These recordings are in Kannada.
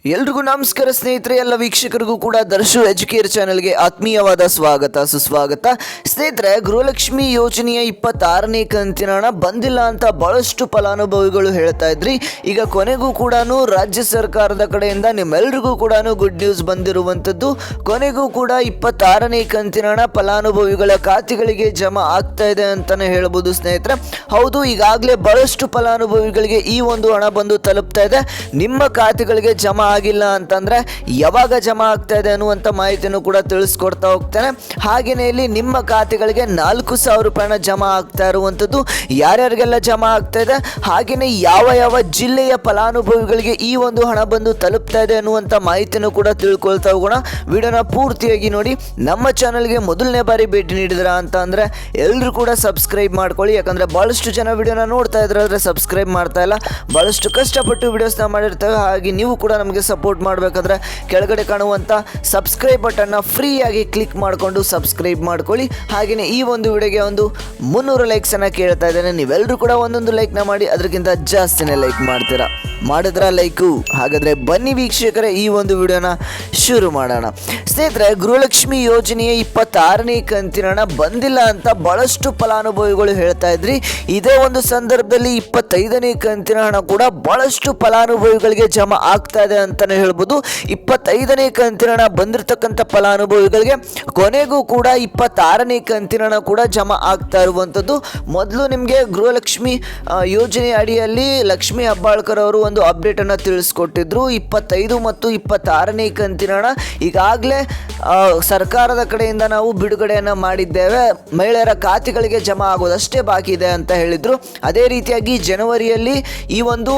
ಎಲ್ರಿಗೂ ನಮಸ್ಕಾರ ಸ್ನೇಹಿತರೆ, ಎಲ್ಲ ವೀಕ್ಷಕರಿಗೂ ಕೂಡ ದರ್ಶು ಎಜುಕೇರ್ ಚಾನೆಲ್ಗೆ ಆತ್ಮೀಯವಾದ ಸ್ವಾಗತ ಸುಸ್ವಾಗತ. ಸ್ನೇಹಿತರೆ, ಗೃಹಲಕ್ಷ್ಮಿ ಯೋಜನೆಯ 26ನೇ ಕಂತಿನ ಹಣ ಬಂದಿಲ್ಲ ಅಂತ ಬಹಳಷ್ಟು ಫಲಾನುಭವಿಗಳು ಹೇಳ್ತಾ ಇದ್ರಿ. ಈಗ ಕೊನೆಗೂ ಕೂಡ ರಾಜ್ಯ ಸರ್ಕಾರದ ಕಡೆಯಿಂದ ನಿಮ್ಮೆಲ್ರಿಗೂ ಕೂಡ ಗುಡ್ ನ್ಯೂಸ್ ಬಂದಿರುವಂಥದ್ದು. ಕೊನೆಗೂ ಕೂಡ 26ನೇ ಕಂತಿನ ಹಣ ಫಲಾನುಭವಿಗಳ ಖಾತೆಗಳಿಗೆ ಜಮಾ ಆಗ್ತಾ ಇದೆ ಅಂತಾನೆ ಹೇಳ್ಬೋದು ಸ್ನೇಹಿತರೆ. ಹೌದು, ಈಗಾಗಲೇ ಬಹಳಷ್ಟು ಫಲಾನುಭವಿಗಳಿಗೆ ಈ ಒಂದು ಹಣ ಬಂದು ತಲುಪ್ತಾ ಇದೆ. ನಿಮ್ಮ ಖಾತೆಗಳಿಗೆ ಜಮಾ ಆಗಿಲ್ಲ ಅಂತಂದ್ರೆ ಯಾವಾಗ ಜಮಾ ಆಗ್ತಾ ಇದೆ ಅನ್ನುವಂಥ ಮಾಹಿತಿಯನ್ನು ಕೂಡ ತಿಳಿಸ್ಕೊಡ್ತಾ ಹೋಗ್ತಾನೆ. ಹಾಗೇನೆ ಇಲ್ಲಿ ನಿಮ್ಮ ಖಾತೆಗಳಿಗೆ 4,000 ರೂಪಾಯಿನ ಜಮಾ ಆಗ್ತಾ ಇರುವಂಥದ್ದು. ಯಾರ್ಯಾರಿಗೆಲ್ಲ ಜಮಾ ಆಗ್ತಾ ಇದೆ, ಹಾಗೇನೆ ಯಾವ ಯಾವ ಜಿಲ್ಲೆಯ ಫಲಾನುಭವಿಗಳಿಗೆ ಈ ಒಂದು ಹಣ ಬಂದು ತಲುಪ್ತಾ ಇದೆ ಅನ್ನುವಂಥ ಮಾಹಿತಿಯನ್ನು ಕೂಡ ತಿಳ್ಕೊಳ್ತಾ ಹೋಗೋಣ. ವಿಡಿಯೋನ ಪೂರ್ತಿಯಾಗಿ ನೋಡಿ. ನಮ್ಮ ಚಾನಲ್ಗೆ ಮೊದಲನೇ ಬಾರಿ ಭೇಟಿ ನೀಡಿದ್ರ ಅಂತ ಅಂದ್ರೆ ಎಲ್ಲರೂ ಕೂಡ ಸಬ್ಸ್ಕ್ರೈಬ್ ಮಾಡ್ಕೊಳ್ಳಿ. ಯಾಕಂದ್ರೆ ಬಹಳಷ್ಟು ಜನ ವಿಡಿಯೋನ ನೋಡ್ತಾ ಇದ್ರೆ ಆದರೆ ಸಬ್ಸ್ಕ್ರೈಬ್ ಮಾಡ್ತಾ ಇಲ್ಲ. ಬಹಳಷ್ಟು ಕಷ್ಟಪಟ್ಟು ವಿಡಿಯೋಸ್ನ ಮಾಡಿರ್ತೇವೆ. ಹಾಗೆ ನೀವು ಕೂಡ ನಮಗೆ ಸಪೋರ್ಟ್ ಮಾಡಬೇಕಾದ್ರೆ ಕೆಳಗಡೆ ಕಾಣುವಂಥ ಸಬ್ಸ್ಕ್ರೈಬ್ ಬಟನ್ನ ಫ್ರೀಯಾಗಿ ಕ್ಲಿಕ್ ಮಾಡಿಕೊಂಡು ಸಬ್ಸ್ಕ್ರೈಬ್ ಮಾಡ್ಕೊಳ್ಳಿ. ಹಾಗೆಯೇ ಈ ಒಂದು ವಿಡಿಯೋಗೆ ಒಂದು 300 ಲೈಕ್ಸನ್ನು ಕೇಳ್ತಾ ಇದ್ದೇನೆ. ನೀವೆಲ್ಲರೂ ಕೂಡ ಒಂದೊಂದು ಲೈಕ್ನ ಮಾಡಿ, ಅದಕ್ಕಿಂತ ಜಾಸ್ತಿನೇ ಲೈಕ್ ಮಾಡ್ತೀರಾ. ಮಾಡಿದ್ರ ಲೈಕು? ಹಾಗಾದರೆ ಬನ್ನಿ ವೀಕ್ಷಕರೇ, ಈ ಒಂದು ವಿಡಿಯೋನ ಶುರು ಮಾಡೋಣ. ಸ್ನೇಹಿತರೆ, ಗೃಹಲಕ್ಷ್ಮಿ ಯೋಜನೆಯ 26ನೇ ಕಂತಿನ ಹಣ ಬಂದಿಲ್ಲ ಅಂತ ಬಹಳಷ್ಟು ಫಲಾನುಭವಿಗಳು ಹೇಳ್ತಾ ಇದ್ರಿ. ಇದೇ ಒಂದು ಸಂದರ್ಭದಲ್ಲಿ 25ನೇ ಕಂತಿನ ಹಣ ಕೂಡ ಬಹಳಷ್ಟು ಫಲಾನುಭವಿಗಳಿಗೆ ಜಮಾ ಆಗ್ತಾ ಇದೆ ಅಂತಾನೆ ಹೇಳ್ಬೋದು. 25ನೇ ಕಂತಿನ ಹಣ ಬಂದಿರತಕ್ಕಂಥ ಫಲಾನುಭವಿಗಳಿಗೆ ಕೊನೆಗೂ ಕೂಡ 26ನೇ ಕಂತಿನ ಹಣ ಕೂಡ ಜಮಾ ಆಗ್ತಾ ಇರುವಂಥದ್ದು. ಮೊದಲು ನಿಮಗೆ ಗೃಹಲಕ್ಷ್ಮಿ ಯೋಜನೆ ಅಡಿಯಲ್ಲಿ ಲಕ್ಷ್ಮೀ ಹೆಬ್ಬಾಳ್ಕರ್ ಅವರು ಒಂದು ಅಪ್ಡೇಟ್ ಅನ್ನು ತಿಳಿಸ್ಕೊಟ್ಟಿದ್ರು. 25 ಮತ್ತು 26ನೇ ಕಂತಿನ ಹಣ ಈಗಾಗಲೇ ಸರ್ಕಾರದ ಕಡೆಯಿಂದ ನಾವು ಬಿಡುಗಡೆಯನ್ನು ಮಾಡಿದ್ದೇವೆ, ಮಹಿಳೆಯರ ಖಾತೆಗಳಿಗೆ ಜಮಾ ಆಗೋದಷ್ಟೇ ಬಾಕಿ ಇದೆ ಅಂತ ಹೇಳಿದ್ರು. ಅದೇ ರೀತಿಯಾಗಿ ಜನವರಿಯಲ್ಲಿ ಈ ಒಂದು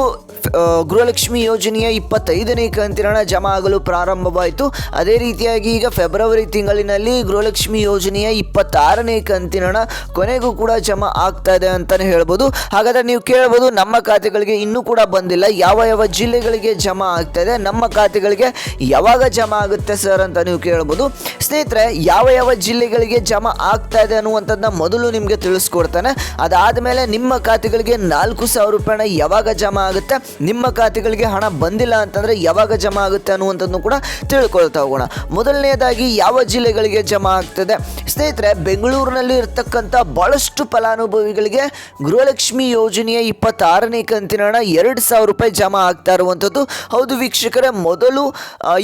ಗೃಹಲಕ್ಷ್ಮಿ ಯೋಜನೆಯ 25ನೇ ಕಂತಿನ ಹಣ ಜಮಾ ಆಗಲು ಪ್ರಾರಂಭವಾಯಿತು. ಅದೇ ರೀತಿಯಾಗಿ ಈಗ ಫೆಬ್ರವರಿ ತಿಂಗಳಿನಲ್ಲಿ ಗೃಹಲಕ್ಷ್ಮಿ ಯೋಜನೆಯ 26ನೇ ಕಂತಿನ ಹಣ ಕೊನೆಗೂ ಕೂಡ ಜಮಾ ಆಗ್ತಾ ಇದೆ ಅಂತಾನೆ ಹೇಳ್ಬೋದು. ಹಾಗಾದ್ರೆ ನೀವು ಕೇಳ್ಬೋದು, ನಮ್ಮ ಖಾತೆಗಳಿಗೆ ಇನ್ನೂ ಕೂಡ ಬಂದಿಲ್ಲ, ಯಾವ ಯಾವ ಜಿಲ್ಲೆಗಳಿಗೆ ಜಮಾ ಆಗ್ತಾ ಇದೆ, ನಮ್ಮ ಖಾತೆಗಳಿಗೆ ಯಾವಾಗ ಜಮಾ ಆಗುತ್ತೆ ಸರ್ ಅಂತ ನೀವು ಕೇಳ್ಬೋದು. ಸ್ನೇಹಿತರೆ, ಯಾವ ಯಾವ ಜಿಲ್ಲೆಗಳಿಗೆ ಜಮಾ ಆಗ್ತಾ ಇದೆ ಅನ್ನುವಂಥದ್ದನ್ನ ಮೊದಲು ನಿಮಗೆ ತಿಳಿಸ್ಕೊಡ್ತಾನೆ. ಅದಾದಮೇಲೆ ನಿಮ್ಮ ಖಾತೆಗಳಿಗೆ 4,000 ರೂಪಾಯಿನ ಯಾವಾಗ ಜಮಾ ಆಗುತ್ತೆ, ನಿಮ್ಮ ಖಾತೆಗಳಿಗೆ ಹಣ ಬಂದಿಲ್ಲ ಅಂತಂದ್ರೆ ಯಾವಾಗ ಜಮಾ ಆಗುತ್ತೆ ಅನ್ನುವಂಥದ್ದನ್ನು ಕೂಡ ತಿಳ್ಕೊಳ್ತಾ ಹೋಗೋಣ. ಮೊದಲನೇದಾಗಿ ಯಾವ ಜಿಲ್ಲೆಗಳಿಗೆ ಜಮಾ ಆಗ್ತದೆ ಸ್ನೇಹಿತರೆ, ಬೆಂಗಳೂರಿನಲ್ಲಿ ಇರ್ತಕ್ಕಂಥ ಬಹಳಷ್ಟು ಫಲಾನುಭವಿಗಳಿಗೆ ಗೃಹಲಕ್ಷ್ಮಿ ಯೋಜನೆಯ 26ನೇ ಕಂತಿನ ಹಣ 2,000 ರೂಪಾಯಿ ಜಮಾ ಆಗ್ತಾ ಇರುವಂಥದ್ದು. ಹೌದು ವೀಕ್ಷಕರೇ, ಮೊದಲು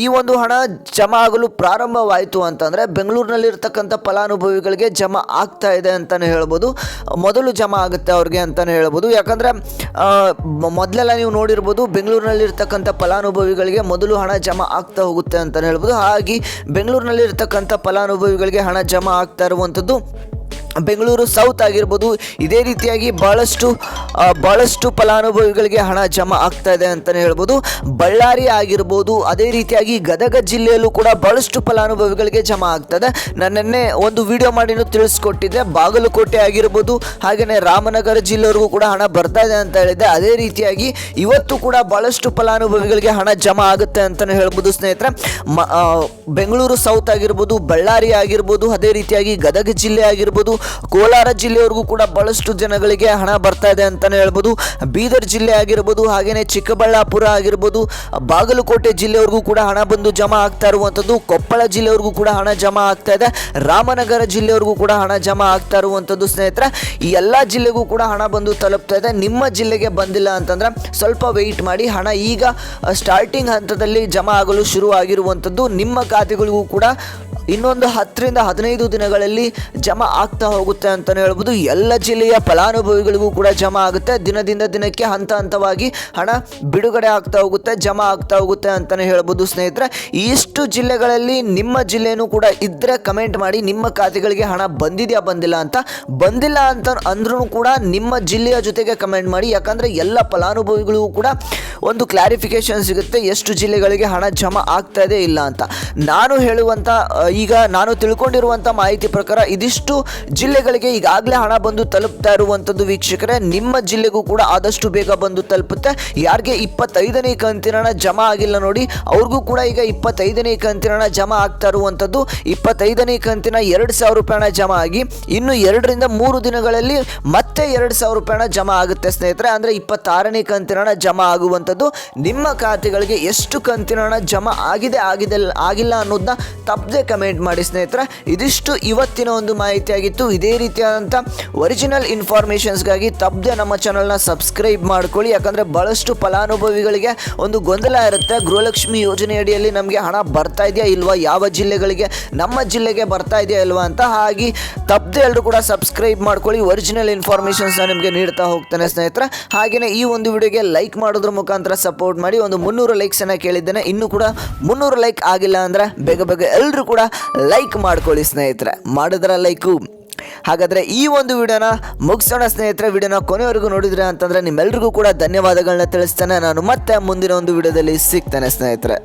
ಈ ಒಂದು ಹಣ ಜಮಾ ಆಗಲು ಪ್ರಾರಂಭವಾಯಿತು ಅಂತಂದರೆ ಬೆಂಗಳೂರಿನಲ್ಲಿ ಇರ್ತಕ್ಕಂಥ ಫಲಾನುಭವಿಗಳಿಗೆ ಜಮಾ ಆಗ್ತಾ ಇದೆ ಅಂತಲೇ ಹೇಳ್ಬೋದು. ಮೊದಲು ಜಮಾ ಆಗುತ್ತೆ ಅವ್ರಿಗೆ ಅಂತಲೇ ಹೇಳ್ಬೋದು. ಯಾಕಂದರೆ ಮೊದಲೆಲ್ಲ ನೀವು ನೋಡಿರ್ಬೋದು, ಬೆಂಗಳೂರಿನಲ್ಲಿ ಇರ್ತಕ್ಕಂಥ ಫಲಾನುಭವಿಗಳಿಗೆ ಮೊದಲು ಹಣ ಜಮಾ ಆಗ್ತಾ ಹೋಗುತ್ತೆ ಅಂತಲೇ ಹೇಳ್ಬೋದು. ಹಾಗೆ ಬೆಂಗಳೂರಿನಲ್ಲಿ ಇರ್ತಕ್ಕಂಥ ಫಲಾನುಭವಿಗಳಿಗೆ ಹಣ ಜಮಾ ಆಗ್ತಾ ಇರುವಂಥದ್ದು ಬೆಂಗಳೂರು ಸೌತ್ ಆಗಿರ್ಬೋದು. ಇದೇ ರೀತಿಯಾಗಿ ಬಹಳಷ್ಟು ಫಲಾನುಭವಿಗಳಿಗೆ ಹಣ ಜಮಾ ಆಗ್ತಾ ಇದೆ ಅಂತಲೇ ಹೇಳ್ಬೋದು. ಬಳ್ಳಾರಿ ಆಗಿರ್ಬೋದು, ಅದೇ ರೀತಿಯಾಗಿ ಗದಗ ಜಿಲ್ಲೆಯಲ್ಲೂ ಕೂಡ ಬಹಳಷ್ಟು ಫಲಾನುಭವಿಗಳಿಗೆ ಜಮಾ ಆಗ್ತದೆ. ನನ್ನೇ ಒಂದು ವಿಡಿಯೋ ಮಾಡಿ ತಿಳಿಸ್ಕೊಟ್ಟಿದ್ದೆ. ಬಾಗಲಕೋಟೆ ಆಗಿರ್ಬೋದು, ಹಾಗೆಯೇ ರಾಮನಗರ ಜಿಲ್ಲೆವರೆಗೂ ಕೂಡ ಹಣ ಬರ್ತಾ ಇದೆ ಅಂತ ಹೇಳಿದ್ದೆ. ಅದೇ ರೀತಿಯಾಗಿ ಇವತ್ತು ಕೂಡ ಬಹಳಷ್ಟು ಫಲಾನುಭವಿಗಳಿಗೆ ಹಣ ಜಮಾ ಆಗುತ್ತೆ ಅಂತಲೇ ಹೇಳ್ಬೋದು ಸ್ನೇಹಿತರೆ. ಬೆಂಗಳೂರು ಸೌತ್ ಆಗಿರ್ಬೋದು, ಬಳ್ಳಾರಿ ಆಗಿರ್ಬೋದು, ಅದೇ ರೀತಿಯಾಗಿ ಗದಗ ಜಿಲ್ಲೆ ಆಗಿರ್ಬೋದು, ಕೋಲಾರ ಜಿಲ್ಲೆಯವರೆಗೂ ಕೂಡ ಬಹಳಷ್ಟು ಜನಗಳಿಗೆ ಹಣ ಬರ್ತಾ ಇದೆ ಅಂತಾನೆ ಹೇಳ್ಬೋದು. ಬೀದರ್ ಜಿಲ್ಲೆ ಆಗಿರ್ಬೋದು, ಹಾಗೇನೆ ಚಿಕ್ಕಬಳ್ಳಾಪುರ ಆಗಿರ್ಬೋದು, ಬಾಗಲಕೋಟೆ ಜಿಲ್ಲೆವರೆಗೂ ಕೂಡ ಹಣ ಬಂದು ಜಮಾ ಆಗ್ತಾ ಇರುವಂಥದ್ದು. ಕೊಪ್ಪಳ ಜಿಲ್ಲೆವರೆಗೂ ಕೂಡ ಹಣ ಜಮಾ ಆಗ್ತಾ ಇದೆ. ರಾಮನಗರ ಜಿಲ್ಲೆವರೆಗೂ ಕೂಡ ಹಣ ಜಮಾ ಆಗ್ತಾ ಇರುವಂಥದ್ದು ಸ್ನೇಹಿತರೆ. ಈ ಎಲ್ಲ ಜಿಲ್ಲೆಗೂ ಕೂಡ ಹಣ ಬಂದು ತಲುಪ್ತಾ ಇದೆ. ನಿಮ್ಮ ಜಿಲ್ಲೆಗೆ ಬಂದಿಲ್ಲ ಅಂತಂದ್ರೆ ಸ್ವಲ್ಪ ವೆಯ್ಟ್ ಮಾಡಿ. ಹಣ ಈಗ ಸ್ಟಾರ್ಟಿಂಗ್ ಹಂತದಲ್ಲಿ ಜಮಾ ಆಗಲು ಶುರು ಆಗಿರುವಂಥದ್ದು. ನಿಮ್ಮ ಖಾತೆಗಳಿಗೂ ಕೂಡ ಇನ್ನೊಂದು 10 ರಿಂದ 15 ದಿನಗಳಲ್ಲಿ ಜಮಾ ಆಗ್ತಾ ಹೋಗುತ್ತೆ ಅಂತಲೇ ಹೇಳ್ಬೋದು. ಎಲ್ಲ ಜಿಲ್ಲೆಯ ಫಲಾನುಭವಿಗಳಿಗೂ ಕೂಡ ಜಮಾ ಆಗುತ್ತೆ. ದಿನದಿಂದ ದಿನಕ್ಕೆ ಹಂತ ಹಂತವಾಗಿ ಹಣ ಬಿಡುಗಡೆ ಆಗ್ತಾ ಹೋಗುತ್ತೆ, ಜಮಾ ಆಗ್ತಾ ಹೋಗುತ್ತೆ ಅಂತಲೇ ಹೇಳ್ಬೋದು ಸ್ನೇಹಿತರೆ. ಇಷ್ಟು ಜಿಲ್ಲೆಗಳಲ್ಲಿ ನಿಮ್ಮ ಜಿಲ್ಲೆನೂ ಕೂಡ ಇದ್ದರೆ ಕಮೆಂಟ್ ಮಾಡಿ, ನಿಮ್ಮ ಖಾತೆಗಳಿಗೆ ಹಣ ಬಂದಿದೆಯಾ ಬಂದಿಲ್ಲ ಅಂತ. ಬಂದಿಲ್ಲ ಅಂತ ಅಂದ್ರೂ ಕೂಡ ನಿಮ್ಮ ಜಿಲ್ಲೆಯ ಜೊತೆಗೆ ಕಮೆಂಟ್ ಮಾಡಿ. ಯಾಕಂದರೆ ಎಲ್ಲ ಫಲಾನುಭವಿಗಳಿಗೂ ಕೂಡ ಒಂದು ಕ್ಲಾರಿಫಿಕೇಶನ್ ಸಿಗುತ್ತೆ ಎಷ್ಟು ಜಿಲ್ಲೆಗಳಿಗೆ ಹಣ ಜಮಾ ಆಗ್ತಾ ಇದೆ ಇಲ್ಲ ಅಂತ. ನಾನು ಹೇಳುವಂಥ ಈಗ ನಾನು ತಿಳ್ಕೊಂಡಿರುವಂಥ ಮಾಹಿತಿ ಪ್ರಕಾರ ಇದಿಷ್ಟು ಜಿಲ್ಲೆಗಳಿಗೆ ಈಗಾಗಲೇ ಹಣ ಬಂದು ತಲುಪ್ತಾ ಇರುವಂಥದ್ದು ವೀಕ್ಷಕರೇ. ನಿಮ್ಮ ಜಿಲ್ಲೆಗೂ ಕೂಡ ಆದಷ್ಟು ಬೇಗ ಬಂದು ತಲುಪುತ್ತೆ. ಯಾರಿಗೆ 25ನೇ ಕಂತಿನ ಹಣ ಜಮಾ ಆಗಿಲ್ಲ ನೋಡಿ, ಅವ್ರಿಗೂ ಕೂಡ ಈಗ 25ನೇ ಕಂತಿನ ಹಣ ಜಮಾ ಆಗ್ತಾ ಇರುವಂಥದ್ದು. 25ನೇ ಕಂತಿನ 2,000 ರೂಪಾಯಿ ಹಣ ಜಮಾ ಆಗಿ ಇನ್ನು 2ರಿಂದ 3 ದಿನಗಳಲ್ಲಿ ಮತ್ತೆ 2,000 ರೂಪಾಯಿ ಹಣ ಜಮಾ ಆಗುತ್ತೆ ಸ್ನೇಹಿತರೆ. ಅಂದರೆ 26ನೇ ಕಂತಿನ ಹಣ ಜಮಾ ಆಗುವಂಥದ್ದು. ನಿಮ್ಮ ಖಾತೆಗಳಿಗೆ ಎಷ್ಟು ಕಂತಿನ ಹಣ ಜಮಾ ಆಗಿಲ್ಲ ಅನ್ನೋದನ್ನ ತಪ್ಪದೆ ಕಮೆಂಟ್ ಮಾಡಿ ಸ್ನೇಹಿತರೆ. ಇದಿಷ್ಟು ಇವತ್ತಿನ ಒಂದು ಮಾಹಿತಿ ಆಗಿತ್ತು. ಇದೇ ರೀತಿಯಾದಂಥ ಒರಿಜಿನಲ್ ಇನ್ಫಾರ್ಮೇಷನ್ಸ್ಗಾಗಿ ತಪ್ಪದೆ ನಮ್ಮ ಚಾನಲ್ನ ಸಬ್ಸ್ಕ್ರೈಬ್ ಮಾಡ್ಕೊಳ್ಳಿ. ಯಾಕಂದರೆ ಭಾಳಷ್ಟು ಫಲಾನುಭವಿಗಳಿಗೆ ಒಂದು ಗೊಂದಲ ಇರುತ್ತೆ, ಗೃಹಲಕ್ಷ್ಮಿ ಯೋಜನೆ ಅಡಿಯಲ್ಲಿ ನಮಗೆ ಹಣ ಬರ್ತಾ ಇದೆಯಾ ಇಲ್ವಾ, ಯಾವ ಜಿಲ್ಲೆಗಳಿಗೆ ನಮ್ಮ ಜಿಲ್ಲೆಗೆ ಬರ್ತಾ ಇದೆಯಾ ಇಲ್ವಾ ಅಂತ. ಹಾಗೆ ತಪ್ಪದೆ ಎಲ್ಲರೂ ಕೂಡ ಸಬ್ಸ್ಕ್ರೈಬ್ ಮಾಡ್ಕೊಳ್ಳಿ. ಒರಿಜಿನಲ್ ಇನ್ಫಾರ್ಮೇಷನ್ಸ್ನ ನಿಮಗೆ ನೀಡ್ತಾ ಹೋಗ್ತಾನೆ ಸ್ನೇಹಿತರೆ. ಹಾಗೆಯೇ ಈ ಒಂದು ವಿಡಿಯೋಗೆ ಲೈಕ್ ಮಾಡೋದ್ರ ಮುಖಾಂತರ ಸಪೋರ್ಟ್ ಮಾಡಿ. ಒಂದು 300 ಲೈಕ್ಸನ್ನು ಕೇಳಿದ್ದೇನೆ, ಇನ್ನೂ ಕೂಡ 300 ಲೈಕ್ ಆಗಿಲ್ಲ ಅಂದರೆ ಬೇಗ ಎಲ್ಲರೂ ಕೂಡ ಲೈಕ್ ಮಾಡ್ಕೊಳ್ಳಿ ಸ್ನೇಹಿತರೆ. ಮಾಡಿದ್ರೆ ಲೈಕು. ಹಾಗಾದರೆ ಈ ಒಂದು ವಿಡಿಯೋನ ಮುಗಿಸೋಣ ಸ್ನೇಹಿತರೆ. ವಿಡಿಯೋನ ಕೊನೆವರೆಗೂ ನೋಡಿದ್ರೆ ಅಂತಂದರೆ ನಿಮ್ಮೆಲ್ರಿಗೂ ಕೂಡ ಧನ್ಯವಾದಗಳನ್ನ ತಿಳಿಸ್ತೇನೆ. ನಾನು ಮತ್ತೆ ಮುಂದಿನ ಒಂದು ವಿಡಿಯೋದಲ್ಲಿ ಸಿಗ್ತೇನೆ ಸ್ನೇಹಿತರೆ.